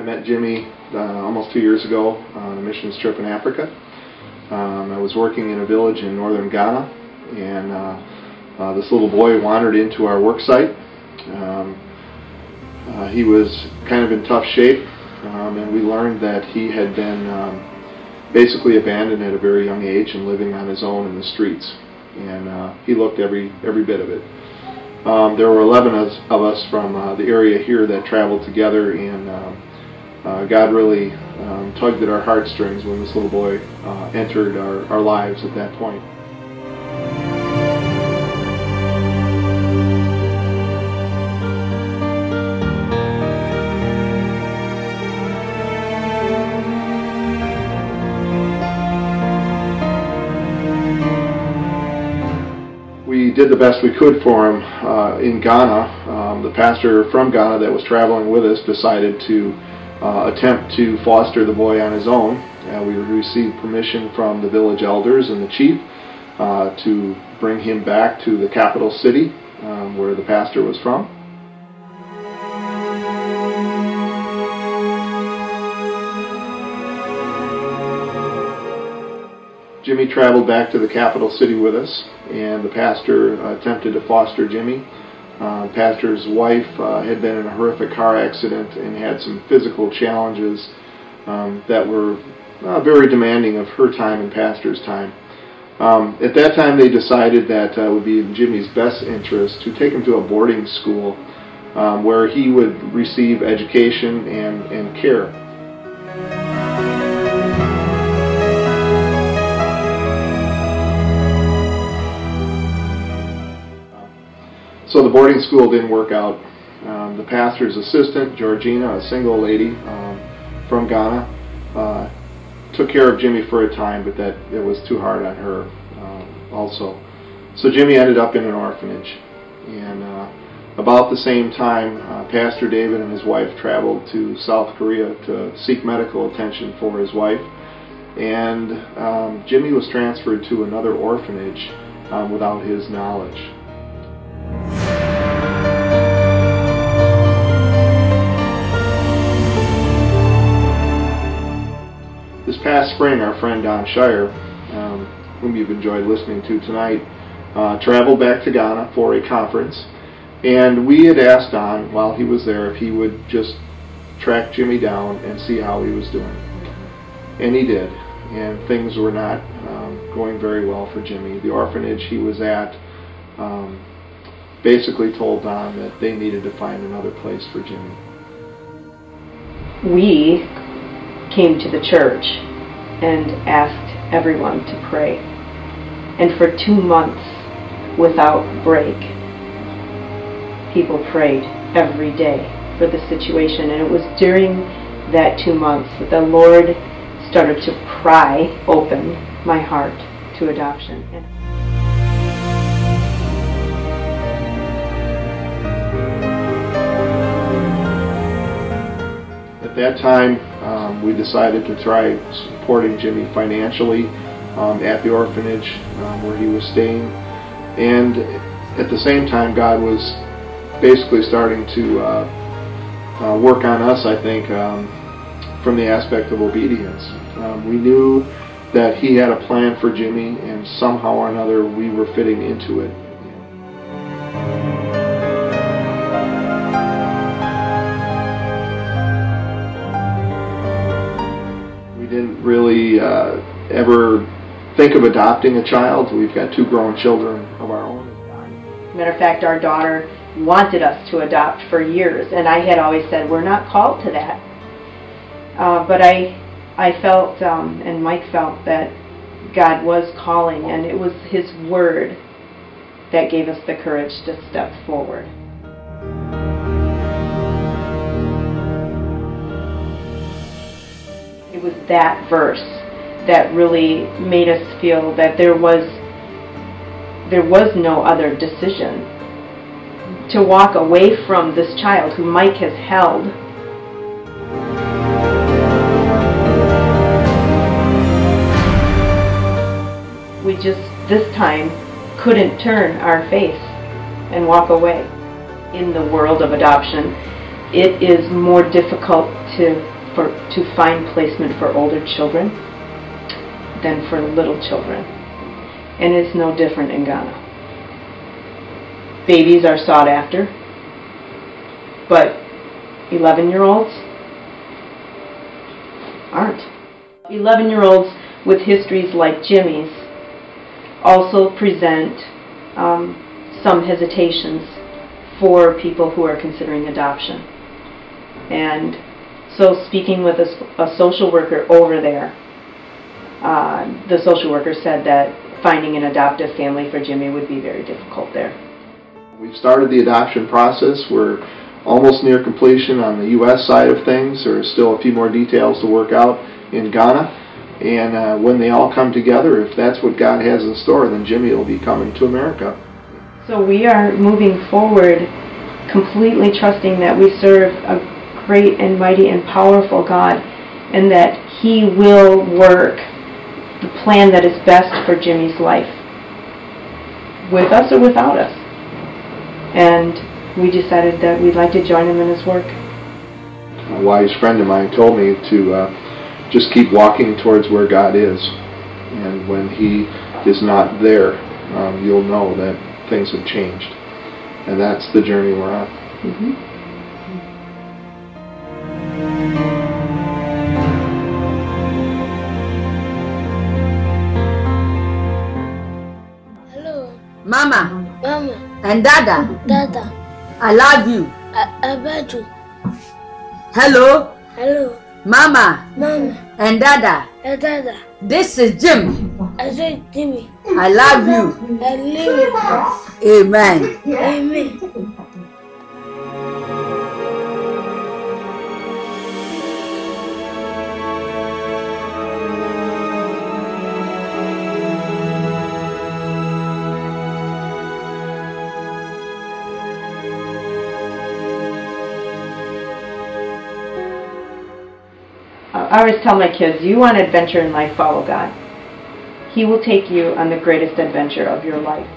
met Jimmy almost 2 years ago on a missions trip in Africa. I was working in a village in northern Ghana, and this little boy wandered into our work site. He was kind of in tough shape, and we learned that he had been basically abandoned at a very young age and living on his own in the streets. And he looked every bit of it. There were 11 of us from the area here that traveled together, and God really tugged at our heartstrings when this little boy entered our lives at that point. We did the best we could for him in Ghana. The pastor from Ghana that was traveling with us decided to attempt to foster the boy on his own. We received permission from the village elders and the chief to bring him back to the capital city where the pastor was from. Jimmy traveled back to the capital city with us, and the pastor attempted to foster Jimmy. The pastor's wife had been in a horrific car accident and had some physical challenges that were very demanding of her time and pastor's time. At that time they decided that it would be in Jimmy's best interest to take him to a boarding school where he would receive education and care. So the boarding school didn't work out. The pastor's assistant, Georgina, a single lady from Ghana, took care of Jimmy for a time, but that it was too hard on her also. So Jimmy ended up in an orphanage. And about the same time, Pastor David and his wife traveled to South Korea to seek medical attention for his wife. And Jimmy was transferred to another orphanage without his knowledge. This past spring, our friend Don Shire, whom you've enjoyed listening to tonight, traveled back to Ghana for a conference, and we had asked Don while he was there if he would just track Jimmy down and see how he was doing. And he did, and things were not going very well for Jimmy. The orphanage he was at basically told Don that they needed to find another place for Jimmy. We came to the church and asked everyone to pray. And for 2 months, without break, people prayed every day for the situation. And it was during that 2 months that the Lord started to pry open my heart to adoption. At that time, we decided to try supporting Jimmy financially at the orphanage where he was staying. And at the same time, God was basically starting to work on us, I think, from the aspect of obedience. We knew that He had a plan for Jimmy, and somehow or another we were fitting into it. Didn't really ever think of adopting a child. We've got 2 grown children of our own. Matter of fact, our daughter wanted us to adopt for years, and I had always said we're not called to that. But I felt, and Mike felt, that God was calling, and it was His Word that gave us the courage to step forward. It was that verse that really made us feel that there was no other decision. To walk away from this child who Mike has held. We just, this time, couldn't turn our face and walk away. In the world of adoption, it is more difficult to to find placement for older children than for little children. And it's no different in Ghana. Babies are sought after, but 11-year-olds aren't. 11-year-olds with histories like Jimmy's also present some hesitations for people who are considering adoption. And so speaking with a social worker over there, the social worker said that finding an adoptive family for Jimmy would be very difficult there. We've started the adoption process. We're almost near completion on the U.S. side of things. There are still a few more details to work out in Ghana. And when they all come together, if that's what God has in store, then Jimmy will be coming to America. So we are moving forward completely trusting that we serve a great and mighty and powerful God, and that He will work the plan that is best for Jimmy's life, with us or without us. And we decided that we'd like to join Him in His work. A wise friend of mine told me to just keep walking towards where God is, and when He is not there, you'll know that things have changed, and that's the journey we're on. Mm-hmm. Hello. Mama Mama. and Dada, Dada. I love you. I love you. Hello, Hello. Mama Mama. and Dada. Dada. This is Jim. I said Jimmy. I love you. I love you. Amen. Amen. I always tell my kids, you want adventure in life, follow God. He will take you on the greatest adventure of your life.